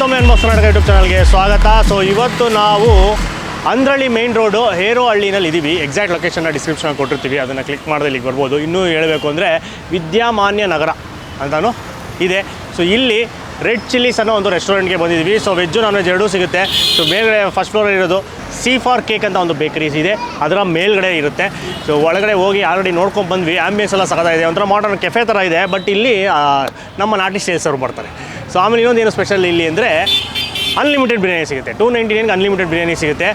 ಮತ್ತೊಮ್ಮೆ unbox Karnataka YouTube ಚಾನಲ್ಗೆ ಸ್ವಾಗತ. ಸೊ ಇವತ್ತು ನಾವು ಅಂದ್ರಳ್ಳಿ ಮೇನ್ ರೋಡು ಹೇರೋಹಳ್ಳಿನಲ್ಲಿ ಇದ್ದೀವಿ. ಎಕ್ಸಾಕ್ಟ್ ಲೊಕೇಶನ್ನ ಡಿಸ್ಕ್ರಿಪ್ಷನ್ ಕೊಟ್ಟಿರ್ತೀವಿ, ಅದನ್ನು ಕ್ಲಿಕ್ ಮಾಡಿದ್ರೆ ಇಲ್ಲಿಗೆ ಬರ್ಬೋದು. ಇನ್ನೂ ಹೇಳಬೇಕು ಅಂದರೆ ವಿದ್ಯಾಮಾನ್ಯ ನಗರ ಅಂತಲೂ ಇದೆ. ಸೊ ಇಲ್ಲಿ ರೆಡ್ ಚಿಲ್ಲೀಸ್ ಅನ್ನೋ ಒಂದು ರೆಸ್ಟೋರೆಂಟ್ಗೆ ಬಂದಿದ್ದೀವಿ. ಸೊ ವೆಜ್ಜು ನಾನ್ ವೆಜ್ ಎರಡೂ ಸಿಗುತ್ತೆ. ಸೊ ಮೇಲ್ಗಡೆ ಫಸ್ಟ್ ಫ್ಲೋರ್ ಇರೋದು C4 ಕೇಕ್ ಅಂತ ಒಂದು ಬೇಕರೀಸ್ ಇದೆ, ಅದರ ಮೇಲ್ಗಡೆ ಇರುತ್ತೆ. ಸೊ ಒಳಗಡೆ ಹೋಗಿ ಆಲ್ರೆಡಿ ನೋಡ್ಕೊಂಡು ಬಂದ್ವಿ. ಆ್ಯಂಬಿಯನ್ಸ್ ಎಲ್ಲ ಸಖತ್ತಾಗಿದೆ, ಒಂಥರ ಮಾಡರ್ನ್ ಕೆಫೆ ಥರ ಇದೆ. ಬಟ್ ಇಲ್ಲಿ ನಮ್ಮ ನಾಟಿ ಸ್ಟೈಲ್ ಸರ್ವ್ ಮಾಡ್ತಾರೆ. ಸೊ ಆಮೇಲೆ ಇನ್ನೊಂದು ಏನು ಸ್ಪೆಷಲ್ ಇಲ್ಲಿ ಅಂದರೆ ಅನ್ಲಿಮಿಟೆಡ್ ಬಿರಿಯಾನಿ ಸಿಗುತ್ತೆ. 299ಗೆ ಅನ್ಲಿಮಿಟೆಡ್ ಬಿರಿಯಾನಿ ಸಿಗುತ್ತೆ.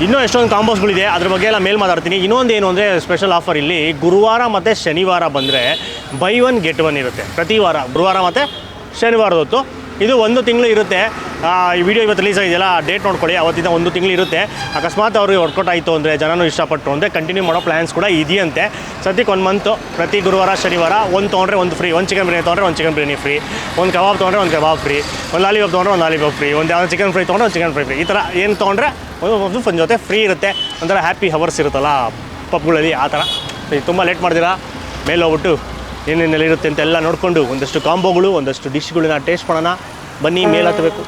ಇನ್ನೂ ಎಷ್ಟೊಂದು ಕಾಂಬೋಸ್ಗಳಿದೆ, ಅದ್ರ ಬಗ್ಗೆ ಎಲ್ಲ ಮೇಲ್ ಮಾತಾಡ್ತೀನಿ. ಇನ್ನೊಂದು ಏನು ಅಂದರೆ ಸ್ಪೆಷಲ್ ಆಫರ್ ಇಲ್ಲಿ ಗುರುವಾರ ಮತ್ತು ಶನಿವಾರ ಬಂದರೆ ಬೈ 1 get 1 ಇರುತ್ತೆ. ಪ್ರತಿ ವಾರ ಗುರುವಾರ ಮತ್ತು ಶನಿವಾರದ ಹೊತ್ತು ಇದು 1 ತಿಂಗಳು ಇರುತ್ತೆ. ಈ ವಿಡಿಯೋ ಇವತ್ತು ರಿಲೀಸ್ ಆಗಿದೆಯಲ್ಲ, ಡೇಟ್ ನೋಡ್ಕೊಳ್ಳಿ. ಅವತ್ತಿಂದ 1 ತಿಂಗಳು ಇರುತ್ತೆ. ಅಕಸ್ಮಾತ್ ಅವ್ರಿಗೆ ವರ್ಕೌಟ್ ಆಯಿತು ಅಂದರೆ, ಜನನೂ ಇಷ್ಟಪಟ್ಟರು ಅಂದರೆ ಕಂಟಿನ್ಯೂ ಮಾಡೋ ಪ್ಲ್ಯಾನ್ಸ್ ಕೂಡ ಇದೆಯಂತೆ. ಸದ್ಯಕ್ಕೆ 1 ಮಂತು ಪ್ರತಿ ಗುರುವಾರ ಶನಿವಾರ ಒಂದು ತೊಗೊಂಡ್ರೆ ಒಂದು ಫ್ರೀ. ಒಂದು ಚಿಕನ್ ಬಿರಿಯಾನಿ ತೊಗೊಂಡ್ರೆ ಒಂದು ಚಿಕನ್ ಬಿರಿಯಾನಿ ಫ್ರೀ, ಒಂದು ಕಬಾಬ್ ತೊಗೊಂಡ್ರೆ ಒಂದು ಕಬಾಬ್ ಫ್ರೀ, ಒಂದು ಲಾಲಿಪಾಪ್ ತೊಗೊಂಡ್ರೆ ಒಂದು ಲಾಲಿಪಾಪ್ ಫ್ರೀ, ಒಂದು ಯಾವ್ದು ಚಿಕನ್ ಫ್ರೈ ತೊಗೊಂಡ್ರೆ ಒಂದು ಚಿಕನ್ ಫ್ರೈ ಫ್ರೀ. ಈ ಥರ ಏನು ತೊಗೊಂಡ್ರೆ ಒಂದು ಜೊತೆ ಫ್ರೀ ಇರುತ್ತೆ. ಒಂಥರ ಹ್ಯಾಪಿ ಹವರ್ಸ್ ಇರುತ್ತಲ್ಲ ಪಬ್ಗಳಲ್ಲಿ, ಆ ಥರ. ತುಂಬ ಲೇಟ್ ಮಾಡ್ತೀರಾ, ಮೇಲೆ ಹೋಗ್ಬಿಟ್ಟು ಏನೇನೆಲ್ಲ ಇರುತ್ತೆ ಅಂತೆಲ್ಲ ನೋಡಿಕೊಂಡು ಒಂದಷ್ಟು ಕಾಂಬೋಗಳು, ಒಂದಷ್ಟು ಡಿಶ್ಗಳನ್ನ ಟೇಸ್ಟ್ ಮಾಡೋಣ. ಬನ್ನಿ, ಮೇಲೆ ಹತ್ತಬೇಕು.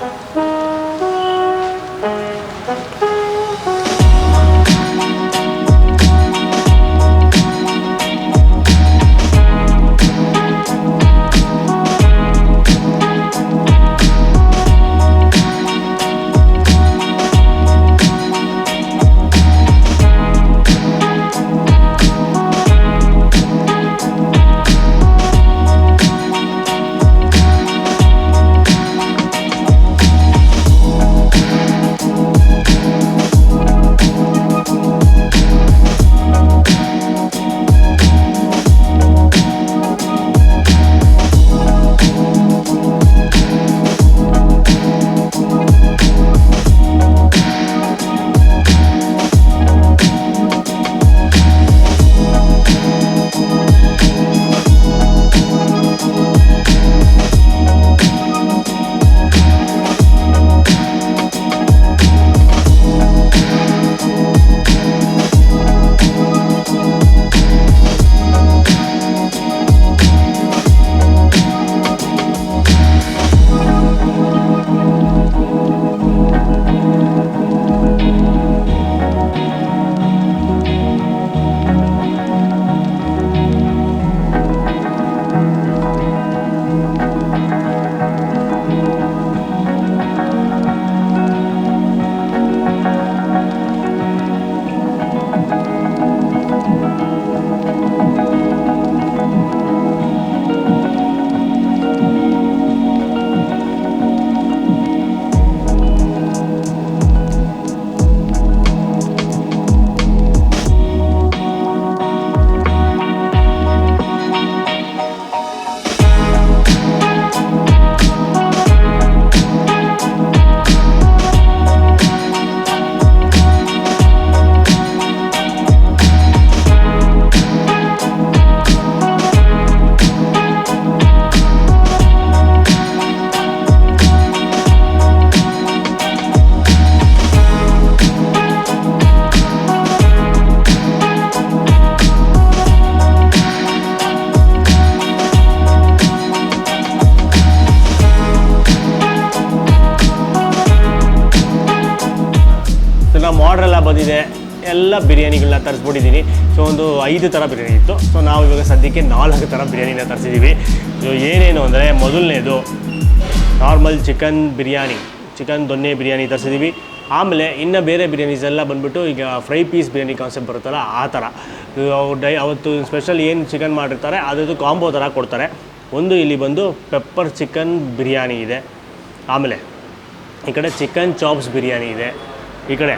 ಆರ್ಡ್ರೆಲ್ಲ ಬಂದಿದೆ, ಎಲ್ಲ ಬಿರಿಯಾನಿಗಳನ್ನ ತರಿಸ್ಬಿಟ್ಟಿದ್ದೀನಿ. ಸೊ ಒಂದು 5 ಥರ ಬಿರಿಯಾನಿ ಇತ್ತು. ಸೊ ನಾವು ಇವಾಗ ಸದ್ಯಕ್ಕೆ 4 ಥರ ಬಿರಿಯಾನಿನ ತರಿಸಿದ್ದೀವಿ. ಸೊ ಏನೇನು ಅಂದರೆ ಮೊದಲನೇದು ನಾರ್ಮಲ್ ಚಿಕನ್ ಬಿರಿಯಾನಿ, ಚಿಕನ್ ದೊನ್ನೆ ಬಿರಿಯಾನಿ ತರಿಸಿದ್ದೀವಿ. ಆಮೇಲೆ ಇನ್ನು ಬೇರೆ ಬಿರಿಯಾನೀಸ್ ಎಲ್ಲ ಬಂದುಬಿಟ್ಟು ಈಗ ಫ್ರೈ ಪೀಸ್ ಬಿರಿಯಾನಿ ಕಾನ್ಸೆಪ್ಟ್ ಬರುತ್ತಲ್ಲ, ಆ ಥರ. ಅವತ್ತು ಸ್ಪೆಷಲ್ ಏನು ಚಿಕನ್ ಮಾಡಿರ್ತಾರೆ ಅದರದ್ದು ಕಾಂಬೋ ಥರ ಕೊಡ್ತಾರೆ. ಒಂದು ಇಲ್ಲಿ ಬಂದು ಪೆಪ್ಪರ್ ಚಿಕನ್ ಬಿರಿಯಾನಿ ಇದೆ, ಆಮೇಲೆ ಈ ಕಡೆ ಚಿಕನ್ ಚಾಪ್ಸ್ ಬಿರಿಯಾನಿ ಇದೆ, ಈ ಕಡೆ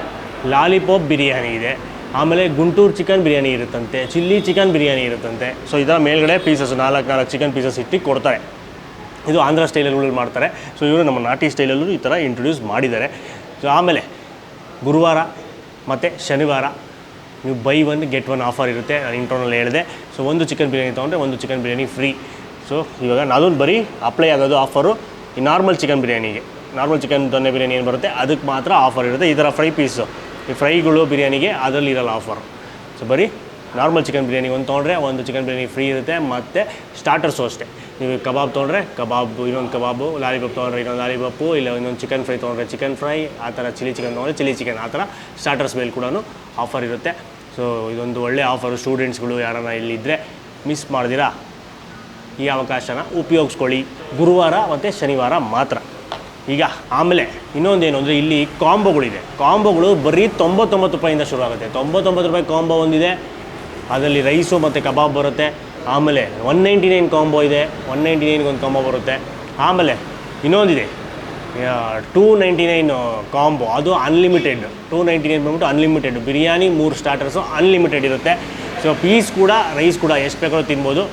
ಲಾಲಿಪಾಪ್ ಬಿರಿಯಾನಿ ಇದೆ, ಆಮೇಲೆ ಗುಂಟೂರು ಚಿಕನ್ ಬಿರಿಯಾನಿ ಇರುತ್ತಂತೆ, ಚಿಲ್ಲಿ ಚಿಕನ್ ಬಿರಿಯಾನಿ ಇರುತ್ತಂತೆ. ಸೊ ಇದರ ಮೇಲ್ಗಡೆ ಪೀಸಸ್ 4 ಚಿಕನ್ ಪೀಸಸ್ ಇಟ್ಟು ಕೊಡ್ತಾರೆ. ಇದು ಆಂಧ್ರ ಸ್ಟೈಲಲ್ಲಿ ಮಾಡ್ತಾರೆ. ಸೊ ಇವರು ನಮ್ಮ ನಾಟಿ ಸ್ಟೈಲಲ್ಲೂ ಈ ಥರ ಇಂಟ್ರೊಡ್ಯೂಸ್ ಮಾಡಿದ್ದಾರೆ. ಸೊ ಆಮೇಲೆ ಗುರುವಾರ ಮತ್ತು ಶನಿವಾರ ನೀವು ಬೈ 1 get 1 ಆಫರ್ ಇರುತ್ತೆ. ನಾನು ಇಂಟ್ರೋನಲ್ಲಿ ಹೇಳಿದೆ. ಸೊ ಒಂದು ಚಿಕನ್ ಬಿರಿಯಾನಿ ತೊಗೊಂಡ್ರೆ ಒಂದು ಚಿಕನ್ ಬಿರಿಯಾನಿ ಫ್ರೀ. ಸೊ ಇವಾಗ ಅದೊಂದು ಬರೀ ಅಪ್ಲೈ ಆಗೋದು ಆಫರು ಈ ನಾರ್ಮಲ್ ಚಿಕನ್ ಬಿರಿಯಾನಿಗೆ. ನಾರ್ಮಲ್ ಚಿಕನ್ ದೊನ್ನೆ ಬಿರಿಯಾನಿ ಏನು ಬರುತ್ತೆ ಅದಕ್ಕೆ ಮಾತ್ರ ಆಫರ್ ಇರುತ್ತೆ. ಈ ಥರ ಫ್ರೈ ಪೀಸು, ಈ ಫ್ರೈಗಳು ಬಿರಿಯಾನಿಗೆ ಅದರಲ್ಲಿ ಇರೋಲ್ಲ ಆಫರು. ಸೊ ಬರೀ ನಾರ್ಮಲ್ ಚಿಕನ್ ಬಿರಿಯಾನಿ ಒಂದು ತೊಗೊಂಡ್ರೆ ಒಂದು ಚಿಕನ್ ಬಿರಿಯಾನಿ ಫ್ರೀ ಇರುತ್ತೆ, ಮತ್ತು ಸ್ಟಾರ್ಟರ್ಸು ಅಷ್ಟೇ. ನೀವು ಕಬಾಬ್ ತೊಗೊಂಡ್ರೆ ಕಬಾಬು, ಇನ್ನೊಂದು ಕಬಾಬು, ಲಾಲಿಪಾಪ್ ತೊಗೊಂಡ್ರೆ ಇನ್ನೊಂದು ಲಾಲಿಪಾಪು, ಇಲ್ಲ ಇನ್ನೊಂದು ಚಿಕನ್ ಫ್ರೈ ತೊಗೊಂಡ್ರೆ ಚಿಕನ್ ಫ್ರೈ, ಆ ಥರ ಚಿಲ್ಲಿ ಚಿಕನ್ ತೊಗೊಂಡ್ರೆ ಚಿಲ್ಲಿ ಚಿಕನ್, ಆ ಥರ ಸ್ಟಾರ್ಟರ್ಸ್ ಮೇಲೆ ಕೂಡ ಆಫರ್ ಇರುತ್ತೆ. ಸೊ ಇದೊಂದು ಒಳ್ಳೆ ಆಫರು. ಸ್ಟೂಡೆಂಟ್ಸ್ಗಳು ಯಾರನ್ನ ಇಲ್ಲಿದ್ದರೆ ಮಿಸ್ ಮಾಡ್ದಿರಾ ಈ ಅವಕಾಶನ ಉಪಯೋಗಿಸ್ಕೊಳ್ಳಿ. ಗುರುವಾರ ಮತ್ತು ಶನಿವಾರ ಮಾತ್ರ. ಈಗ ಆಮೇಲೆ ಇನ್ನೊಂದೇನು ಅಂದರೆ ಇಲ್ಲಿ ಕಾಂಬೋಗಳಿದೆ. ಕಾಂಬೋಗಳು ಬರೀ 99 ರೂಪಾಯಿಂದ ಶುರು ಆಗುತ್ತೆ. 99 ರೂಪಾಯಿ ಕಾಂಬೋ ಒಂದಿದೆ, ಅದರಲ್ಲಿ ರೈಸು ಮತ್ತು ಕಬಾಬ್ ಬರುತ್ತೆ. ಆಮೇಲೆ 199 ಕಾಂಬೋ ಇದೆ, 199 ಒಂದು ಕಾಂಬೋ ಬರುತ್ತೆ. ಆಮೇಲೆ ಇನ್ನೊಂದಿದೆ 299 ಕಾಂಬೋ, ಅದು ಅನ್ಲಿಮಿಟೆಡ್. 299 ಬಂದ್ಬಿಟ್ಟು ಅನ್ಲಿಮಿಟೆಡ್ ಬಿರಿಯಾನಿ, 3 ಸ್ಟಾರ್ಟರ್ಸು ಅನ್ಲಿಮಿಟೆಡ್ ಇರುತ್ತೆ. ಸೊ ಪೀಸ್ ಕೂಡ ರೈಸ್ ಕೂಡ ಎಷ್ಟು ಬೇಕಾದ್ರೂ ತಿನ್ಬೋದು.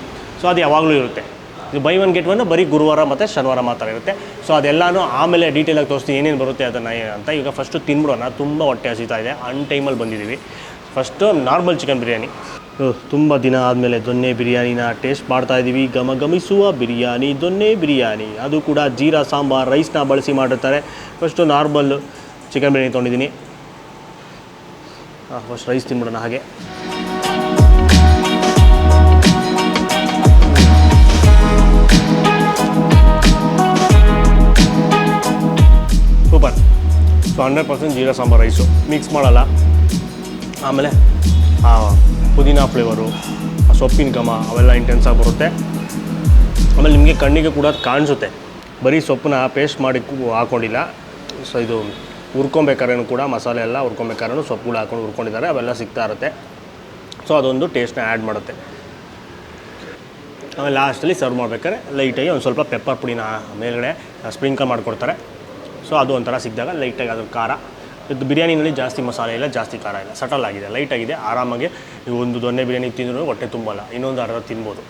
ಸೊ ಅದು ಯಾವಾಗಲೂ ಇರುತ್ತೆ. ಇದು ಬೈ ಒನ್ ಗೆಟ್ ಒನ್ ಬರೀ ಗುರುವಾರ ಮತ್ತು ಶನಿವಾರ ಮಾತ್ರ ಇರುತ್ತೆ. ಸೊ ಅದೆಲ್ಲನೂ ಆಮೇಲೆ ಡೀಟೇಲಾಗಿ ತೋರಿಸ್ತೀನಿ ಏನೇನು ಬರುತ್ತೆ ಅದನ್ನು ಅಂತ. ಈಗ ಫಸ್ಟು ತಿನ್ಬಿಡೋಣ. ತುಂಬ ಹೊಟ್ಟೆ ಹಸಿತಾ ಇದೆ, ಅನ್ ಟೈಮಲ್ಲಿ ಬಂದಿದ್ದೀವಿ. First normal chicken biryani. ತುಂಬ ದಿನ ಆದಮೇಲೆ ದೊನ್ನೆ ಬಿರಿಯಾನಿನ ಟೇಸ್ಟ್ ಮಾಡ್ತಾಯಿದ್ದೀವಿ. ಗಮಗಮಿಸುವ ಬಿರಿಯಾನಿ, ದೊನ್ನೆ ಬಿರಿಯಾನಿ, ಅದು ಕೂಡ ಜೀರಾ ಸಾಂಬಾರ್ ರೈಸ್ನ ಬಳಸಿ ಮಾಡಿರ್ತಾರೆ. ಫಸ್ಟು ನಾರ್ಮಲ್ ಚಿಕನ್ ಬಿರಿಯಾನಿ ತೊಗೊಂಡಿದ್ದೀನಿ. ಫಸ್ಟ್ ರೈಸ್ ತಿನ್ಬಿಡೋಣ ಹಾಗೆ. Super. So 100% jeera sambar rice, mix ಮಾಡಲ್ಲ. ಆಮೇಲೆ ಪುದೀನ ಫ್ಲೇವರು, ಸೊಪ್ಪಿನ ಘಮ ಅವೆಲ್ಲ ಇಂಟೆನ್ಸಾಗಿ ಬರುತ್ತೆ. ಆಮೇಲೆ ನಿಮಗೆ ಕಣ್ಣಿಗೆ ಕೂಡ ಕಾಣಿಸುತ್ತೆ. ಬರೀ ಸೊಪ್ಪನ್ನ ಪೇಸ್ಟ್ ಮಾಡಿ ಹಾಕ್ಕೊಂಡಿಲ್ಲ. ಸೊ ಇದು ಹುರ್ಕೊಬೇಕಾದ್ರೂ ಕೂಡ ಮಸಾಲೆ ಎಲ್ಲ ಹುರ್ಕೊಬೇಕಾದ್ರೂ ಸೊಪ್ಪುಗಳು ಹಾಕೊಂಡು ಹುರ್ಕೊಂಡಿದ್ದಾರೆ, ಅವೆಲ್ಲ ಸಿಗ್ತಾ ಇರುತ್ತೆ. ಸೊ ಅದೊಂದು ಟೇಸ್ಟ್ನ ಆ್ಯಡ್ ಮಾಡುತ್ತೆ. ಆಮೇಲೆ ಲಾಸ್ಟಲ್ಲಿ ಸರ್ವ್ ಮಾಡ್ಬೇಕಾದ್ರೆ ಲೈಟಾಗಿ ಒಂದು ಸ್ವಲ್ಪ ಪೆಪ್ಪರ್ ಪುಡಿನ ಮೇಲ್ಗಡೆ ಸ್ಪ್ರಿಂಕಲ್ ಮಾಡಿಕೊಡ್ತಾರೆ. ಸೊ ಅದು ಒಂಥರ ಸಿಕ್ಕಿದಾಗ ಲೈಟಾಗಿ ಅದ್ರ ಖಾರ. ಇದು ಬಿರಿಯಾನಿನಲ್ಲಿ ಜಾಸ್ತಿ ಮಸಾಲೆ ಇಲ್ಲ, ಜಾಸ್ತಿ ಖಾರ ಇಲ್ಲ, ಸಟಲ್ ಆಗಿದೆ, ಲೈಟಾಗಿದೆ. ಆರಾಮಾಗಿ ನೀವು ಒಂದು ದೊನ್ನೆ ಬಿರಿಯಾನಿ ತಿಂದರೂ ಹೊಟ್ಟೆ ತುಂಬಲ್ಲ, ಇನ್ನೊಂದು ಅರ್ಧ ತಿನ್ಬೋದು.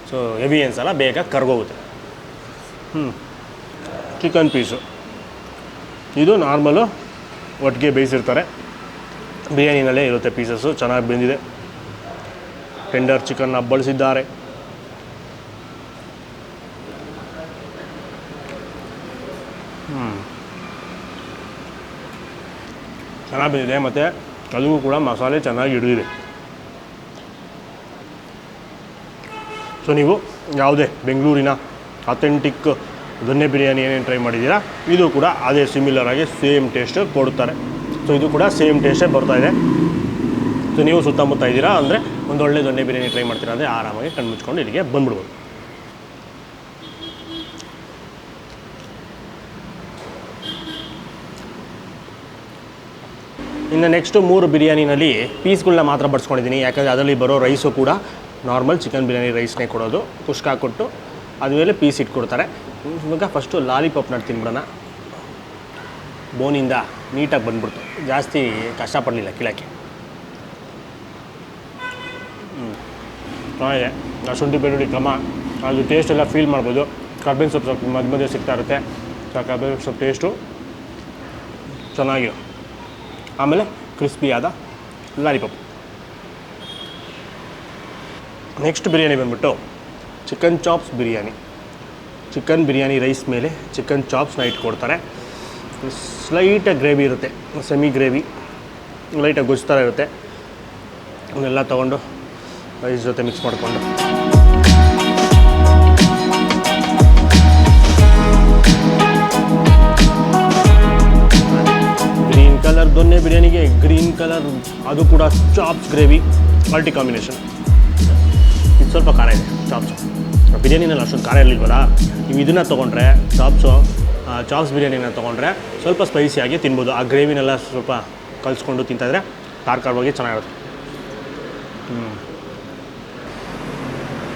ಸೊ ಹೆವಿ ಅನ್ಸಲ್ಲ, ಬೇಗ ಕರ್ಗೋಗುತ್ತೆ. ಚಿಕನ್ ಪೀಸು ಇದು ನಾರ್ಮಲು ಒಟ್ಟಿಗೆ ಬೇಯಿಸಿರ್ತಾರೆ. ಬಿರಿಯಾನಿನಲ್ಲೇ ಇರುತ್ತೆ ಪೀಸಸ್ಸು, ಚೆನ್ನಾಗಿ ಬೆಂದಿದೆ. ಟೆಂಡರ್ ಚಿಕನ್ನ ಬಳಸಿದ್ದಾರೆ. ಚೆನ್ನಾಗಿ ಬಂದಿದೆ, ಮತ್ತು ಅದಕ್ಕೂ ಕೂಡ ಮಸಾಲೆ ಚೆನ್ನಾಗಿ ಹಿಡಿದಿದೆ. ಸೊ ನೀವು ಯಾವುದೇ ಬೆಂಗಳೂರಿನ ಅಥೆಂಟಿಕ್ ದೊನ್ನೆ ಬಿರಿಯಾನಿ ಏನೇನು ಟ್ರೈ ಮಾಡಿದ್ದೀರಾ, ಇದು ಕೂಡ ಅದೇ ಸಿಮಿಲರಾಗಿ ಸೇಮ್ ಟೇಸ್ಟ್ ಕೊಡ್ತಾರೆ. ಸೊ ಇದು ಕೂಡ ಸೇಮ್ ಟೇಸ್ಟೇ ಬರ್ತಾಯಿದೆ. ಸೊ ನೀವು ಸುತ್ತಮುತ್ತ ಇದ್ದೀರಾ ಅಂದರೆ ಒಂದೊಳ್ಳೆ ದೊನ್ನೆ ಬಿರಿಯಾನಿ ಟ್ರೈ ಮಾಡ್ತೀರಾ ಅಂದರೆ ಆರಾಮಾಗಿ ಕಣ್ಣು ಮುಚ್ಕೊಂಡು ಇಲ್ಲಿಗೆ ಬಂದ್ಬಿಡ್ಬೋದು. ಇನ್ನು ನೆಕ್ಸ್ಟು 3 ಬಿರಿಯಾನಿನಲ್ಲಿ ಪೀಸ್ಗಳನ್ನ ಮಾತ್ರ ಬಡಿಸ್ಕೊಂಡಿದ್ದೀನಿ. ಯಾಕಂದರೆ ಅದರಲ್ಲಿ ಬರೋ ರೈಸು ಕೂಡ ನಾರ್ಮಲ್ ಚಿಕನ್ ಬಿರಿಯಾನಿ ರೈಸ್ನೇ ಕೊಡೋದು. ಕುಷ್ಕ ಕೊಟ್ಟು ಆದಮೇಲೆ ಪೀಸ್ ಇಟ್ಕೊಡ್ತಾರೆ. ಇವಾಗ ಫಸ್ಟು ಲಾಲಿಪಾಪ್ನ ತಿನ್ಬಿಡೋಣ. ಬೋನಿಂದ ನೀಟಾಗಿ ಬಂದ್ಬಿಡ್ತು, ಜಾಸ್ತಿ ಕಷ್ಟಪಡಲಿಲ್ಲ ಕೀಳಕ್ಕೆ. ಚೆನ್ನಾಗಿದೆ. ಶುಂಠಿ ಬೆಳ್ಳುಳ್ಳಿ ಘಮ, ಅದು ಟೇಸ್ಟ್ ಎಲ್ಲ ಫೀಲ್ ಮಾಡ್ಬೋದು. ಕರ್ಬೇವಿನ ಸೊಪ್ಪು ಮಧ್ಯ ಮಧ್ಯೆ ಸಿಗ್ತಾ ಇರುತ್ತೆ. ಕರ್ಬೇವಿನ ಸೊಪ್ಪು ಟೇಸ್ಟು ಚೆನ್ನಾಗಿದೆ. ಆಮೇಲೆ ಕ್ರಿಸ್ಪಿಯಾದ ಲಾಲಿಪಾಪ್. ನೆಕ್ಸ್ಟ್ ಬಿರಿಯಾನಿ ಬಂದ್ಬಿಟ್ಟು chicken chops biryani. Chicken biryani rice ಮೇಲೆ ಚಿಕನ್ ಚಾಪ್ಸ್ನ ಇಟ್ಕೊಡ್ತಾರೆ. ಸ್ಲೈಟಾಗಿ ಗ್ರೇವಿ ಇರುತ್ತೆ, ಸೆಮಿ ಗ್ರೇವಿ, ಲೈಟಾಗಿ ಗೊಜ್ಜು ಥರ ಇರುತ್ತೆ. ಅವನ್ನೆಲ್ಲ ತೊಗೊಂಡು ರೈಸ್ ಜೊತೆ ಮಿಕ್ಸ್ ಮಾಡಿಕೊಂಡು ಕಲರ್ ದೊನ್ನೆ ಬಿರಿಯಾನಿಗೆ ಗ್ರೀನ್ ಕಲರ್, ಅದು ಕೂಡ ಚಾಪ್ಸ್ ಗ್ರೇವಿ, ಮಲ್ಟಿ ಕಾಂಬಿನೇಷನ್. ಇದು ಸ್ವಲ್ಪ ಖಾರ ಇದೆ ಚಾಪ್ಸು. ಬಿರಿಯಾನಿನಲ್ಲಿ ಅಷ್ಟೊಂದು ಖಾರ ಇರಲಿಲ್ವಲ್ಲ, ನೀವು ಇದನ್ನು ತೊಗೊಂಡ್ರೆ ಚಾಪ್ಸ್ ಬಿರಿಯಾನಿನ ತೊಗೊಂಡ್ರೆ ಸ್ವಲ್ಪ ಸ್ಪೈಸಿಯಾಗಿ ತಿನ್ಬೋದು. ಆ ಗ್ರೇವಿನೆಲ್ಲ ಸ್ವಲ್ಪ ಕಲಿಸ್ಕೊಂಡು ತಿಂತಾಯಿದ್ರೆ ಖಾರವಾಗಿ ಚೆನ್ನಾಗಿರುತ್ತೆ.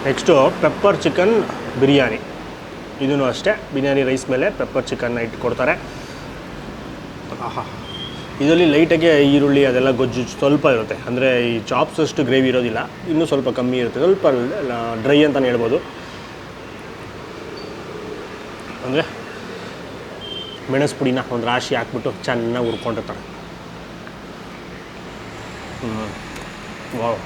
Next pepper chicken biryani. ಇದೂ ಅಷ್ಟೇ, ಬಿರಿಯಾನಿ ರೈಸ್ ಮೇಲೆ ಪೆಪ್ಪರ್ ಚಿಕನ್ನ ಇಟ್ಕೊಡ್ತಾರೆ. ಆಹಾ, ಇದರಲ್ಲಿ ಲೈಟಾಗಿ ಈರುಳ್ಳಿ ಅದೆಲ್ಲ ಗೊಜ್ಜು ಸ್ವಲ್ಪ ಇರುತ್ತೆ. ಅಂದರೆ ಈ ಚಾಪ್ಸ್ ಅಷ್ಟು ಗ್ರೇವಿ ಇರೋದಿಲ್ಲ, ಇನ್ನೂ ಸ್ವಲ್ಪ ಕಮ್ಮಿ ಇರುತ್ತೆ, ಸ್ವಲ್ಪ ಡ್ರೈ ಅಂತಲೇ ಹೇಳ್ಬೋದು. ಅಂದರೆ ಮೆಣಸು ಪುಡಿನ ಒಂದು ರಾಶಿ ಹಾಕ್ಬಿಟ್ಟು ಚೆನ್ನಾಗಿ ಹುರ್ಕೊಂಡಿರ್ತಾರೆ. ವಾವ್,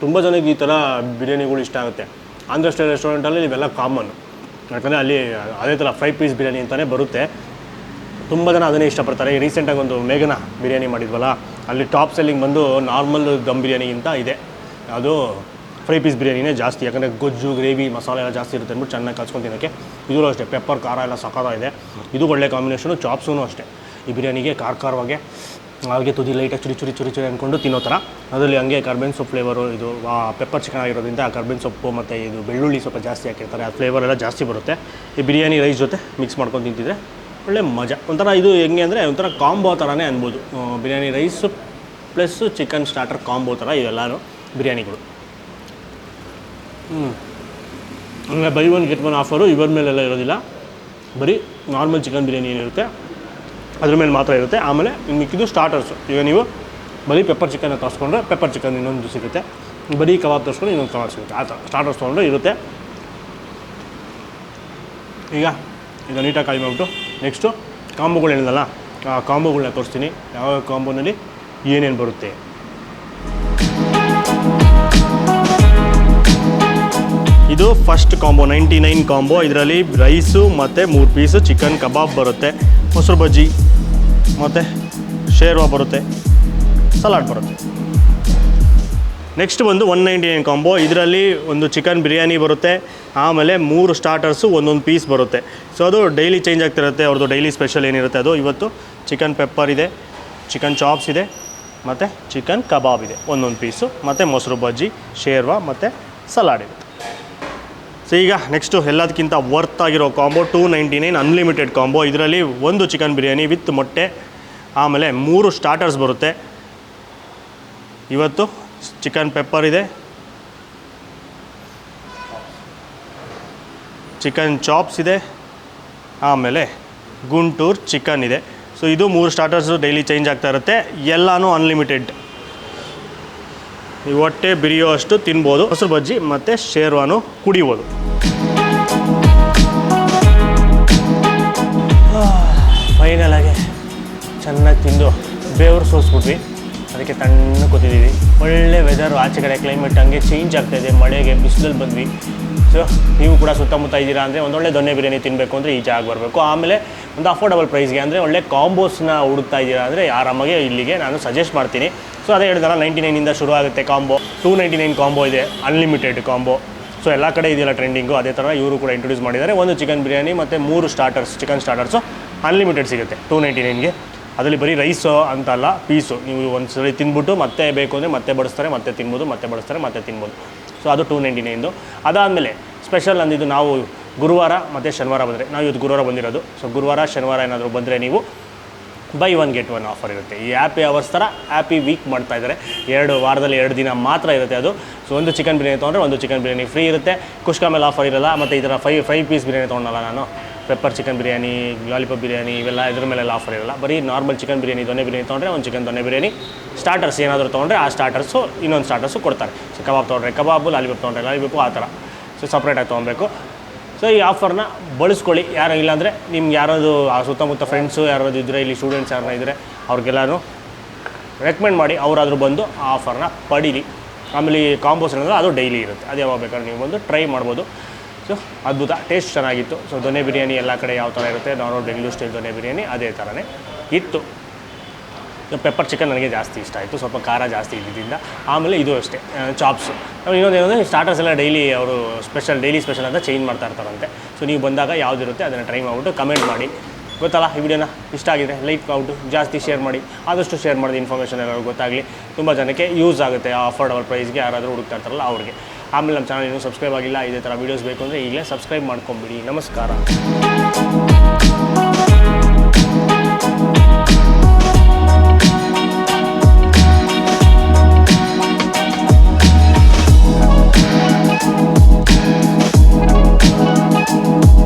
ತುಂಬ ಜನಕ್ಕೆ ಈ ಥರ ಬಿರಿಯಾನಿಗಳು ಇಷ್ಟ ಆಗುತ್ತೆ. ಆಂಧ್ರ ಸ್ಟೈಲ್ ರೆಸ್ಟೋರೆಂಟಲ್ಲಿ ಇವೆಲ್ಲ ಕಾಮನ್. ಯಾಕಂದರೆ ಅಲ್ಲಿ ಅದೇ ಥರ 5 ಪೀಸ್ ಬಿರಿಯಾನಿ ಅಂತಲೇ ಬರುತ್ತೆ. ತುಂಬ ಜನ ಅದನ್ನೇ ಇಷ್ಟಪಡ್ತಾರೆ. ರೀಸೆಂಟಾಗಿ ಒಂದು ಮೇಘನಾ ಬಿರಿಯಾನಿ ಮಾಡಿದ್ವಲ್ಲ, ಅಲ್ಲಿ ಟಾಪ್ ಸೆಲ್ಲಿಂಗ್ ಬಂದು ನಾರ್ಮಲ್ ದಮ್ ಬಿರಿಯಾನಿಗಿಂತ ಇದೆ, ಅದು ಫ್ರೈ ಪೀಸ್ ಬಿರಿಯಾನಿನೇ ಜಾಸ್ತಿ, ಯಾಕಂದರೆ ಗೊಜ್ಜು ಗ್ರೇವಿ ಮಸಾಲೆ ಎಲ್ಲ ಜಾಸ್ತಿ ಇರುತ್ತೆ ಅಂದ್ಬಿಟ್ಟು ಚೆನ್ನಾಗಿ ಕಲ್ಸ್ಕೊಂಡು ತಿನ್ನೋಕ್ಕೆ. ಇದು ಅಷ್ಟೇ ಪೆಪ್ಪರ್ ಖಾರ ಎಲ್ಲ ಸಖತ್ತಾಗಿದೆ, ಇದು ಒಳ್ಳೆ ಕಾಂಬಿನೇಷನು. ಚಾಪ್ಸೂ ಅಷ್ಟೇ ಈ ಬಿರಿಯಾನಿಗೆ ಖಾರವಾಗೆ ಹಾಗೆ ತುದಿ ಲೈಟಾಗಿ ಚುರಿ ಅಂದ್ಕೊಂಡು ತಿನ್ನೋ ಥರ. ಅದರಲ್ಲಿ ಹಂಗೆ ಕರ್ಬೇವಿನ ಸೊಪ್ಪು ಫ್ಲೇವರು, ಇದು ಪೆಪ್ಪರ್ ಚಿಕನ್ ಆಗಿರೋದ್ರಿಂದ ಕರ್ಬೇವಿನ ಸೊಪ್ಪು ಮತ್ತು ಇದು ಬೆಳ್ಳುಳ್ಳಿ ಸ್ವಲ್ಪ ಜಾಸ್ತಿ ಹಾಕಿರ್ತಾರೆ, ಆ ಫ್ಲೇವರ್ ಎಲ್ಲ ಜಾಸ್ತಿ ಬರುತ್ತೆ. ಈ ಬಿರಿಯಾನಿ ರೈಸ್ ಜೊತೆ ಮಿಕ್ಸ್ ಮಾಡ್ಕೊಂಡು ತಿಂತಿದ್ರೆ ಒಳ್ಳೆ ಮಜಾ. ಒಂಥರ ಇದು ಹೆಂಗೆ ಅಂದರೆ ಒಂಥರ ಕಾಂಬೋ ಥರನೇ ಅನ್ಬೋದು, biryani rice plus chicken starter combo ಥರ ಇವೆಲ್ಲನೂ ಬಿರಿಯಾನಿಗಳು. ಅಂದರೆ by one get one offer ಇವರ ಮೇಲೆಲ್ಲ ಇರೋದಿಲ್ಲ, ಬರೀ ನಾರ್ಮಲ್ ಚಿಕನ್ ಬಿರಿಯಾನಿ ಏನಿರುತ್ತೆ ಅದ್ರ ಮೇಲೆ ಮಾತ್ರ ಇರುತ್ತೆ. ಆಮೇಲೆ ಮಿಕ್ಕಿದ್ದು ಸ್ಟಾರ್ಟರ್ಸು, ಈಗ ನೀವು ಬರೀ ಪೆಪ್ಪರ್ ಚಿಕನ್ನ ತರಿಸ್ಕೊಂಡ್ರೆ ಪೆಪ್ಪರ್ ಚಿಕನ್ ಇನ್ನೊಂದು ಸಿಗುತ್ತೆ, ಬರೀ ಕಬಾಬ್ ತರಿಸ್ಕೊಂಡು ಇನ್ನೊಂದು ಕಬಾಬ್ ಸಿಗುತ್ತೆ, ಆ ಥರ ಸ್ಟಾರ್ಟರ್ಸ್ ತೊಗೊಂಡ್ರೆ ಇರುತ್ತೆ. ಈಗ ಇದು ನೀಟಾಗಿ ಖಾಲಿ ಮಾಡಿಬಿಟ್ಟು ನೆಕ್ಸ್ಟು ಕಾಂಬೋಗಳು ಹೇಳಿದಲ್ಲ, ಆ ಕಾಂಬೋಗಳನ್ನ ತೋರಿಸ್ತೀನಿ, ಯಾವ ಕಾಂಬೋನಲ್ಲಿ ಏನೇನು ಬರುತ್ತೆ. ಇದು ಫಸ್ಟ್ ಕಾಂಬೋ 99 ಕಾಂಬೋ. ಇದರಲ್ಲಿ ರೈಸು ಮತ್ತು 3 ಪೀಸು ಚಿಕನ್ ಕಬಾಬ್ ಬರುತ್ತೆ, ಮೊಸರು ಬಜ್ಜಿ ಮತ್ತು ಶೇರ್ವಾ ಬರುತ್ತೆ, ಸಲಾಡ್ ಬರುತ್ತೆ. ನೆಕ್ಸ್ಟ್ ಬಂದು 199 ಕಾಂಬೋ. ಇದರಲ್ಲಿ ಒಂದು ಚಿಕನ್ ಬಿರಿಯಾನಿ ಬರುತ್ತೆ, ಆಮೇಲೆ 3 ಸ್ಟಾರ್ಟರ್ಸು ಒಂದೊಂದು ಪೀಸ್ ಬರುತ್ತೆ. ಸೊ ಅದು ಡೈಲಿ ಚೇಂಜ್ ಆಗ್ತಿರುತ್ತೆ, ಅವ್ರದ್ದು ಡೈಲಿ ಸ್ಪೆಷಲ್ ಏನಿರುತ್ತೆ ಅದು. ಇವತ್ತು ಚಿಕನ್ ಪೆಪ್ಪರ್ ಇದೆ, ಚಿಕನ್ ಚಾಪ್ಸ್ ಇದೆ ಮತ್ತು ಚಿಕನ್ ಕಬಾಬ್ ಇದೆ ಒಂದೊಂದು ಪೀಸು, ಮತ್ತು ಮೊಸರು ಬಜ್ಜಿ, ಶೇರ್ವಾ ಮತ್ತು ಸಲಾಡ್ ಇದೆ. ಸೊ ಈಗ ನೆಕ್ಸ್ಟು ಎಲ್ಲದಕ್ಕಿಂತ ವರ್ತ್ ಆಗಿರೋ ಕಾಂಬೋ 299 ಅನ್ಲಿಮಿಟೆಡ್ ಕಾಂಬೋ. ಇದರಲ್ಲಿ ಒಂದು ಚಿಕನ್ ಬಿರಿಯಾನಿ ವಿತ್ ಮೊಟ್ಟೆ, ಆಮೇಲೆ 3 ಸ್ಟಾರ್ಟರ್ಸ್ ಬರುತ್ತೆ. ಇವತ್ತು ಚಿಕನ್ ಪೆಪ್ಪರ್ ಇದೆ, ಚಿಕನ್ ಚಾಪ್ಸ್ ಇದೆ, ಆಮೇಲೆ ಗುಂಟೂರು ಚಿಕನ್ ಇದೆ. ಸೊ ಇದು 3 ಸ್ಟಾರ್ಟರ್ಸು ಡೈಲಿ ಚೇಂಜ್ ಆಗ್ತಾ ಇರುತ್ತೆ, ಎಲ್ಲನೂ ಅನ್ಲಿಮಿಟೆಡ್. ಈ ಹೊಟ್ಟೆ ಬಿರಿಯೋ ಅಷ್ಟು ತಿನ್ಬೋದು, ಮೊಸರು ಬಜ್ಜಿ ಮತ್ತು ಶೇರ್ವಾನು ಕುಡಿಬೋದು. ಫೈನಲಾಗಿ ಚೆನ್ನಾಗಿ ತಿಂದು ಬೇವರು ಸೋಸ್ಬಿಟ್ವಿ, ಅದಕ್ಕೆ ತಣ್ಣ ಕೂತಿದ್ದೀವಿ. ಒಳ್ಳೆ ವೆದರು, ಆಚೆ ಕಡೆ ಕ್ಲೈಮೇಟ್ ಹಂಗೆ ಚೇಂಜ್ ಆಗ್ತಾಯಿದೆ, ಮಳೆಗೆ ಬಿಸಿಲಲ್ಲಿ ಬಂದ್ವಿ. ಸೊ ನೀವು ಕೂಡ ಸುತ್ತಮುತ್ತ ಇದ್ದೀರಾ ಅಂದರೆ ಒಂದೊಳ್ಳೆ ದೊನ್ನೆ ಬಿರಿಯಾನಿ ತಿನ್ನಬೇಕು ಅಂದರೆ ಈ ಜಾಗ ಬರಬೇಕು. ಆಮೇಲೆ ಒಂದು ಅಫೋರ್ಡಬಲ್ ಪ್ರೈಸ್ಗೆ ಅಂದರೆ ಒಳ್ಳೆ ಕಾಂಬೋಸ್ನ ಹುಡುಕ್ತಾ ಇದ್ದೀರಾ ಅಂದರೆ ಆರಾಮಾಗಿ ಇಲ್ಲಿಗೆ ನಾನು ಸಜೆಸ್ಟ್ ಮಾಡ್ತೀನಿ. ಸೊ ಅದೇ ಹೇಳಿದಲ್ಲ, 99ಇಂದ ಶುರು ಆಗುತ್ತೆ ಕಾಂಬೋ, 299 ಕಾಂಬೋ ಇದೆ, ಅನ್ಲಿಮಿಟೆಡ್ ಕಾಂಬೋ. ಸೊ ಎಲ್ಲ ಕಡೆ ಇದೆಯಲ್ಲ ಟ್ರೆಂಡಿಂಗು, ಅದೇ ಥರ ಇವರು ಕೂಡ ಇಂಟ್ರೊಡ್ಯೂಸ್ ಮಾಡಿದ್ದಾರೆ. ಒಂದು ಚಿಕನ್ ಬಿರಿಯಾನಿ ಮತ್ತು 3 ಸ್ಟಾರ್ಟರ್ಸ್, ಚಿಕನ್ ಸ್ಟಾರ್ಟರ್ಸು ಅನ್ಲಿಮಿಟೆಡ್ ಸಿಗುತ್ತೆ 299ಗೆ. ಅದರಲ್ಲಿ ಬರೀ ರೈಸು ಅಂತಲ್ಲ, ಪೀಸು ನೀವು ಒಂದು ಸರಿ ತಿಂದ್ಬಿಟ್ಟು ಮತ್ತೆ ಬೇಕು ಅಂದರೆ ಮತ್ತೆ ಬಡಿಸ್ತಾರೆ, ಮತ್ತೆ ತಿನ್ಬೋದು, ಮತ್ತೆ ಬಡಿಸ್ತಾರೆ, ಮತ್ತೆ ತಿನ್ಬೋದು. ಸೊ ಅದು 299. ಅದಾದಮೇಲೆ ಸ್ಪೆಷಲ್ ಅಂದಿದ್ದು ನಾವು ಗುರುವಾರ ಮತ್ತು ಶನಿವಾರ ಬಂದರೆ, ನಾವು ಇವತ್ತು ಗುರುವಾರ ಬಂದಿರೋದು. ಸೊ ಗುರುವಾರ ಶನಿವಾರ ಏನಾದರೂ ಬಂದರೆ ನೀವು by one get one offer ಇರುತ್ತೆ. ಈ ಹ್ಯಾಪಿ ಅವರ್ಸ್ ಥರ ಹ್ಯಾಪಿ ವೀಕ್ ಮಾಡ್ತಾಯಿದ್ದಾರೆ, 2 ವಾರದಲ್ಲಿ 2 ದಿನ ಮಾತ್ರ ಇರುತ್ತೆ ಅದು. ಸೊ ಒಂದು ಚಿಕನ್ ಬಿರಿಯಾನಿ ತೊಗೊಂಡ್ರೆ ಒಂದು ಚಿಕನ್ ಬಿರಿಯಾನಿ ಫ್ರೀ ಇರುತ್ತೆ, ಕುಷ್ಕಾ ಮೇಲೆ ಆಫರ್ ಇರೋಲ್ಲ. ಮತ್ತು ಈ ಥರ 5 ಪೀಸ್ ಬಿರಿಯಾನಿ ತೊಗೊಂಡಲ್ಲ ನಾನು, pepper chicken biryani, lollipop biryani ಇವೆಲ್ಲ ಇದ್ರ ಮೇಲೆಲ್ಲ ಆಫರ್ ಇರೋಲ್ಲ. ಬರೀ ನಾರ್ಮಲ್ ಚಿಕನ್ ಬಿರಿಯಾನಿ, ದೊನ್ನೆ ಬಿರಿಯಾನಿ ತೊಗೊಂಡ್ರೆ ಒಂದು ಚಿಕನ್ ದೊನ್ನೆ ಬಿರಿಯಾನಿ, ಸ್ಟಾರ್ಟರ್ಸ್ ಏನಾದರೂ ತೊಗೊಂಡ್ರೆ ಆ ಸ್ಟಾರ್ಟರ್ಸು ಇನ್ನೊಂದು ಸ್ಟಾರ್ಟರ್ಸು ಕೊಡ್ತಾರೆ. ಸೊ ಕಬಾಬ್ ತೊಗೊಂಡ್ರೆ ಕಬಾಬು, ಲಾಲಿಪಾಪ್ ತೊಗೊಂಡ್ರೆ ಲಾಲಿಪಾಪು, ಆ ಥರ. ಸೊ ಸಪ್ರೇಟಾಗಿ ತೊಗೊಬೇಕು. ಸೊ ಈ ಆಫರ್ನ ಬಳಸ್ಕೊಳ್ಳಿ. ಯಾರು ಇಲ್ಲಾಂದರೆ ನಿಮ್ಗೆ ಯಾರಾದರೂ ಆ ಸುತ್ತಮುತ್ತ ಫ್ರೆಂಡ್ಸು ಯಾರಾದ್ರು ಇದ್ದರೆ, ಇಲ್ಲಿ ಸ್ಟೂಡೆಂಟ್ಸ್ ಯಾರನ್ನ ಇದ್ದರೆ ಅವ್ರಿಗೆಲ್ಲರೂ ರೆಕಮೆಂಡ್ ಮಾಡಿ, ಅವರಾದರೂ ಬಂದು ಆ ಆಫರ್ನ ಪಡೀಲಿ. ಆಮೇಲೆ ಈ ಕಾಂಬೋಸ್ ಏನಂದ್ರೆ ಅದು ಡೈಲಿ ಇರುತ್ತೆ, ಅದು ಯಾವಾಗ ಬೇಕಾದ್ರೆ ನೀವು ಬಂದು ಟ್ರೈ ಮಾಡ್ಬೋದು. ಸೊ ಅದ್ಭುತ, ಟೇಸ್ಟ್ ಚೆನ್ನಾಗಿತ್ತು. ಸೊ ದೊನ್ನೆ ಬಿರಿಯಾನಿ ಎಲ್ಲ ಕಡೆ ಯಾವ ಥರ ಇರುತ್ತೆ, ನಾರ್ಮಲ್ ಬೆಂಗಳೂರು ಸ್ಟೈಲ್ ದೊನ್ನೆ ಬಿರಿಯಾನಿ ಅದೇ ಥರನೇ ಇತ್ತು. ಪೆಪ್ಪರ್ ಚಿಕನ್ ನನಗೆ ಜಾಸ್ತಿ ಇಷ್ಟ ಆಯಿತು, ಸ್ವಲ್ಪ ಖಾರ ಜಾಸ್ತಿ ಇದ್ದಿದ್ದರಿಂದ. ಆಮೇಲೆ ಇದು ಅಷ್ಟೇ ಚಾಪ್ಸು. ಇನ್ನೊಂದು ಏನಂದರೆ ಸ್ಟಾರ್ಟರ್ಸ್ ಎಲ್ಲ ಡೈಲಿ ಅವರು ಡೈಲಿ ಸ್ಪೆಷಲ್ ಅಂತ ಚೇಂಜ್ ಮಾಡ್ತಾ ಇರ್ತಾರಂತೆ. ಸೊ ನೀವು ಬಂದಾಗ ಯಾವುದಿರುತ್ತೆ ಅದನ್ನು ಟ್ರೈ ಮಾಡಿಬಿಟ್ಟು ಕಮೆಂಟ್ ಮಾಡಿ. ಗೊತ್ತಲ್ಲ, ಈ ವಿಡಿಯೋನ ಇಷ್ಟ ಆಗಿದೆ ಲೈಕ್ ಮಾಡಿಬಿಟ್ಟು ಜಾಸ್ತಿ ಶೇರ್ ಮಾಡಿ, ಆದಷ್ಟು ಶೇರ್ ಮಾಡಿದ ಇನ್ಫಾರ್ಮೇಷನ್ ಎಲ್ಲರೂ ಗೊತ್ತಾಗಲಿ, ತುಂಬ ಜನಕ್ಕೆ ಯೂಸ್ ಆಗುತ್ತೆ. ಆ ಅಫೋರ್ಡಬಲ್ ಪ್ರೈಸ್ಗೆ ಯಾರಾದರೂ ಹುಡುಕ್ತಾ ಇರ್ತಾರಲ್ಲ ಅವ್ರಿಗೆ. ಆಮೇಲೆ ನಮ್ಮ ಚಾನಲ್ ಇನ್ನೂ ಸಬ್ಸ್ಕ್ರೈಬ್ ಆಗಿಲ್ಲ, ಇದೇ ಥರ ವೀಡಿಯೋಸ್ ಬೇಕು ಅಂದರೆ ಈಗಲೇ ಸಬ್ಸ್ಕ್ರೈಬ್ ಮಾಡ್ಕೊಂಬಿಡಿ. ನಮಸ್ಕಾರ.